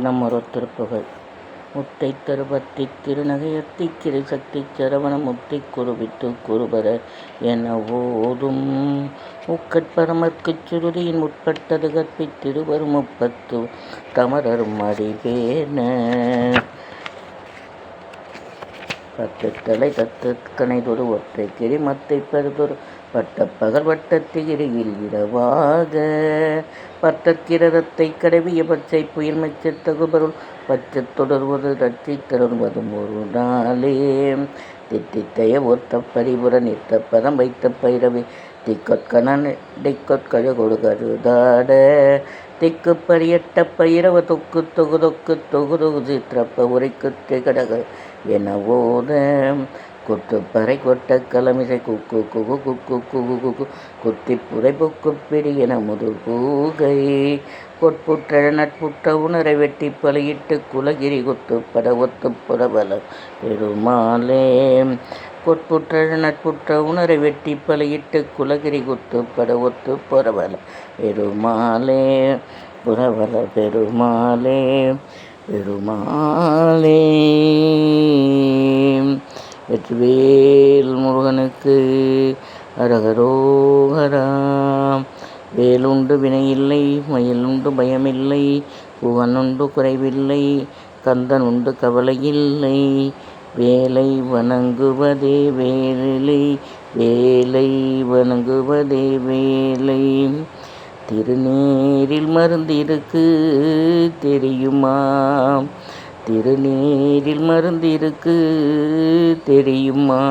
தினம் ஒரு திருப்புகழ். முத்தை தருபத்தி திருநகையத்தி கிரிசக்தி சரவண முத்தி குருவித்து குருபர என ஓதும் முக்கட்பரமற்குச் சுருதியின் முற்பட்டது கற்பித்திருவர் முப்பத்து தமரர் மடிவேன பத்தலை தத்து கனைதொரு ஒற்றை கிரி மத்தை பெருதொரு பட்ட பகல் வட்டத்திகிரியில் இரவாக பட்டக்கிரதத்தை கடவிய பச்சை புயல் மெச்சத் தகுபொருள் பச்சை தொடர்வது ரட்சி தருவதும் ஒரு நாளே தித்தித்தைய ஒத்த பரிபுற நித்த பதம் வைத்த பைரவி திக்கொற்கணன் டிக்கொற்கழ கொடுகருதாட திக்கு பரியட்ட பயிரவ தொக்கு தொகு தொக்கு தொகு தொகு சித்திரப்ப உரைக்கு திகடக என ஓத கொட்டு பறை கொட்ட கலமிசை குக்கு குகு குக்கு குகு குகு குத்தி புரை பொக்கு பிடி என முது பூகை கொட்புற்ற நட்புற்ற உணரை வெட்டி பலியிட்டு குலகிரி குத்து பட ஒத்து புறபல பெருமாளே கொட்புற்ற நட்புற்ற உணரை வெட்டி பலியிட்டு குலகிரி குத்து பட ஒத்து புறபல பெருமாளே புறபல பெருமாளே பெருமாளே. வெற்றிவேல் முருகனுக்கு அரகரோகரா. வேலுண்டு வினையில்லை, மயிலுண்டு பயமில்லை, புகனுண்டு குறைவில்லை, கந்தன் உண்டு கவலையில்லை, வேலை வணங்குவதே வேலை, வேலை வணங்குவதே வேலை. திருநீரில் மருந்திருக்கு தெரியுமா, திருநீரில் மருந்திருக்கு தெரியுமா,